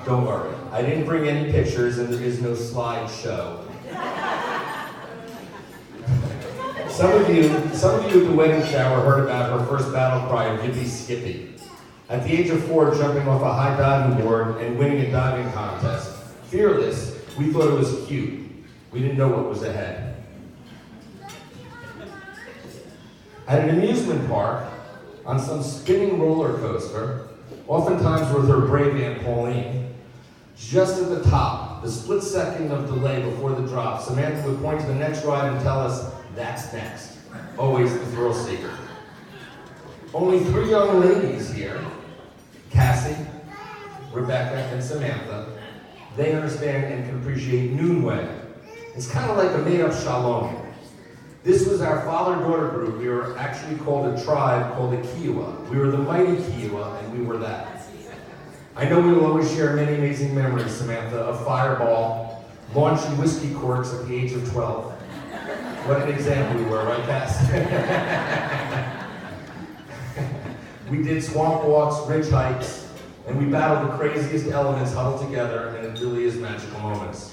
Don't worry, I didn't bring any pictures and there is no slideshow. Some of you at the wedding shower heard about her first battle cry of Yippee Skippy. At the age of 4, jumping off a high diving board and winning a diving contest. Fearless, we thought it was cute. We didn't know what was ahead. At an amusement park, on some spinning roller coaster, oftentimes with her brave Aunt Pauline, just at the top, the split second of delay before the drop, Samantha would point to the next ride and tell us, "That's next." Always the thrill seeker. Only 3 young ladies here, Cassie, Rebecca, and Samantha, they understand and can appreciate Noonway. It's kind of like a made-up Shalom. This was our father-daughter group. We were actually called a tribe called the Kiowa. We were the mighty Kiowa, and we were that. I know we will always share many amazing memories, Samantha, of Fireball, launching whiskey corks at the age of 12. What an example we were, right, Cass? We did swamp walks, ridge hikes, and we battled the craziest elements huddled together, and it really is magical moments.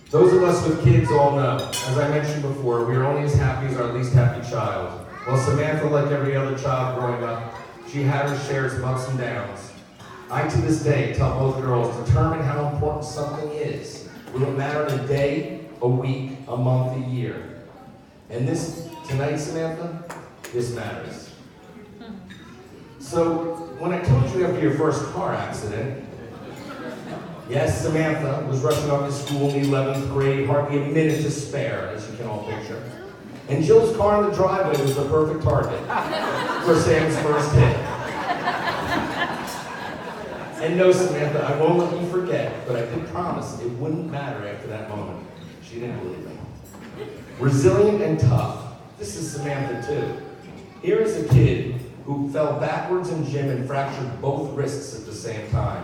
Those of us with kids all know, as I mentioned before, we are only as happy as our least happy child. While Samantha, like every other child growing up, she had her share of ups and downs. I, to this day, tell both girls, determine how important something is. Will it matter in a day, a week, a month, a year? And this, tonight, Samantha, this matters. So, when I told you after your first car accident, yes, Samantha was rushing off to school in the 11th grade, hardly a minute to spare, as you can all picture. And Jill's car in the driveway was the perfect target for Sam's first hit. And no, Samantha, I won't let you forget, but I did promise it wouldn't matter after that moment. She didn't believe me. Resilient and tough. This is Samantha, too. Here is a kid who fell backwards in gym and fractured both wrists at the same time.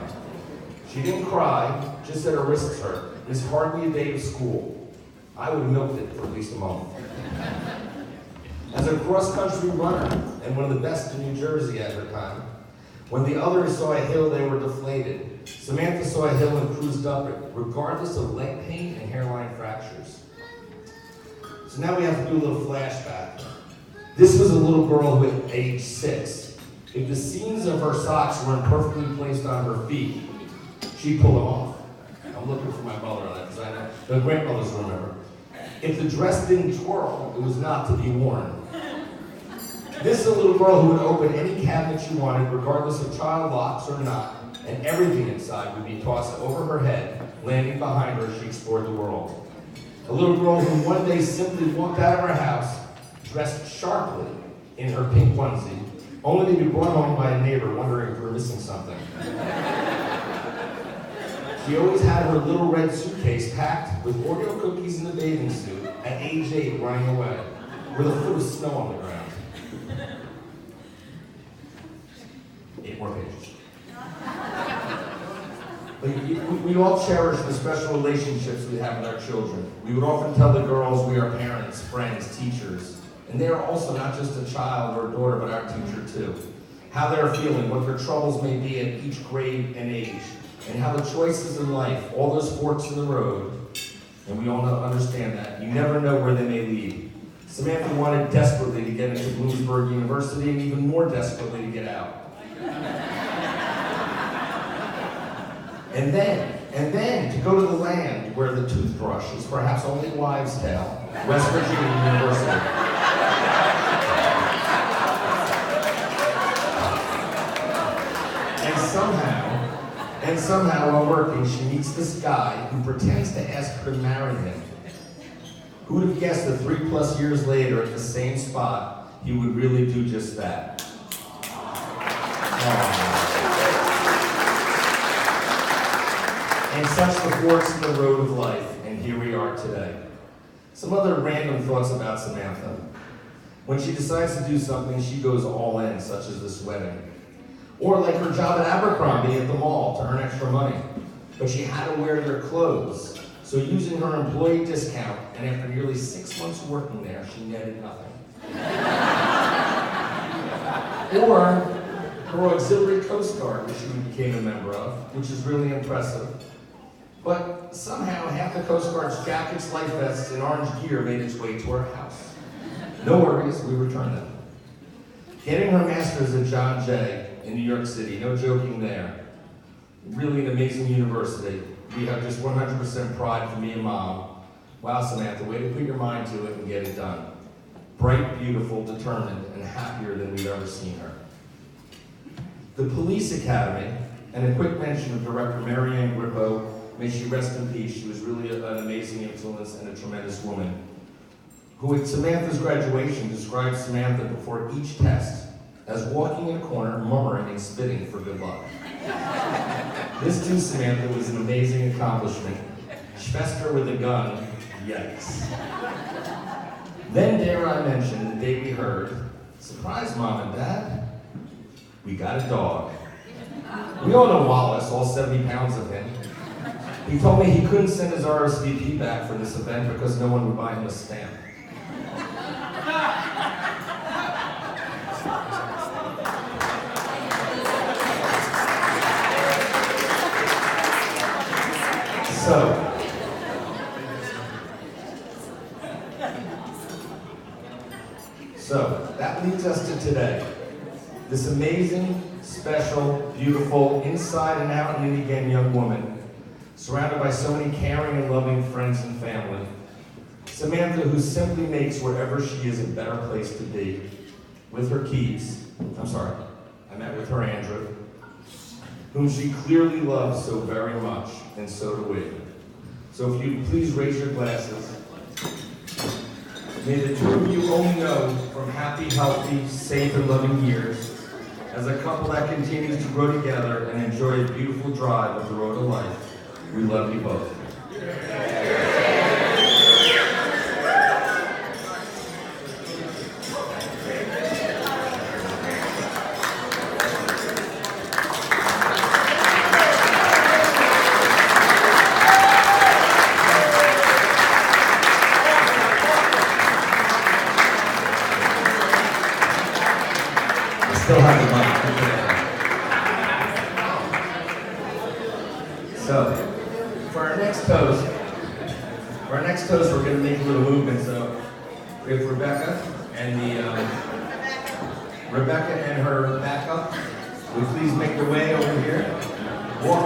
She didn't cry, just said her wrists hurt. Missed hardly a day of school. I would have milked it for at least a month. As a cross-country runner, and one of the best in New Jersey at her time, when the others saw a hill, they were deflated. Samantha saw a hill and cruised up it, regardless of leg pain and hairline fractures. So now we have to do a little flashback. This was a little girl who at age 6. If the seams of her socks weren't perfectly placed on her feet, she'd pull them off. I'm looking for my mother on that, because I know the grandmothers remember. If the dress didn't twirl, it was not to be worn. This is a little girl who would open any cabinet she wanted, regardless of child locks or not, and everything inside would be tossed over her head, landing behind her as she explored the world. A little girl who one day simply walked out of her house, dressed sharply in her pink onesie, only to be brought home by a neighbor wondering if we were missing something. She always had her little red suitcase packed with Oreo cookies in the bathing suit at age 8 running away, with a foot of snow on the ground. 8 more pages. We all cherish the special relationships we have with our children. We would often tell the girls we are parents, friends, teachers, and they are also not just a child or a daughter, but our teacher too. How they are feeling, what their troubles may be at each grade and age, and how the choices in life, all those forks in the road, and we all understand that, you never know where they may lead. Samantha wanted desperately to get into Bloomsburg University, and even more desperately to get out. And then to go to the land where the toothbrush is perhaps only wives' tale, West Virginia University. And somehow while working, she meets this guy who pretends to ask her to marry him. Who would have guessed that 3+ years later at the same spot, he would really do just that? And such the forks in the road of life, and here we are today. Some other random thoughts about Samantha. When she decides to do something, she goes all in, such as this wedding. Or like her job at Abercrombie at the mall to earn extra money. But she had to wear their clothes. So using her employee discount, and after nearly 6 months working there, she netted nothing. Or her auxiliary Coast Guard, which she became a member of, which is really impressive. But somehow half the Coast Guard's jackets, life vests, and orange gear made its way to her house. No worries, we returned them. Getting her master's at John Jay in New York City, no joking there. Really an amazing university. We have just 100% pride for me and Mom. Wow, Samantha, way to put your mind to it and get it done. Bright, beautiful, determined, and happier than we've ever seen her. The Police Academy, and a quick mention of Director Marianne Grippo, may she rest in peace. She was really an amazing influence and a tremendous woman, who at Samantha's graduation described Samantha before each test as walking in a corner, murmuring and spitting for good luck. This too, Samantha, was an amazing accomplishment. Schwester with a gun, yikes. Then dare I mention, the day we heard, surprise, Mom and Dad, we got a dog. We all know Wallace, all 70 pounds of him. He told me he couldn't send his RSVP back for this event because no one would buy him a stamp. So that leads us to today. This amazing, special, beautiful, inside and out and in again young woman, surrounded by so many caring and loving friends and family. Samantha, who simply makes wherever she is a better place to be, with her keys. I met with her Andrew, whom she clearly loves so very much, and so do we. So if you please raise your glasses. May the two of you only know from happy, healthy, safe, and loving years, as a couple that continues to grow together and enjoy a beautiful drive of the road of life. We love you both. Still have the mic. So, for our next toast, we're going to make a little movement. So, we have Rebecca and Rebecca and her backup. Would please make their way over here. Walk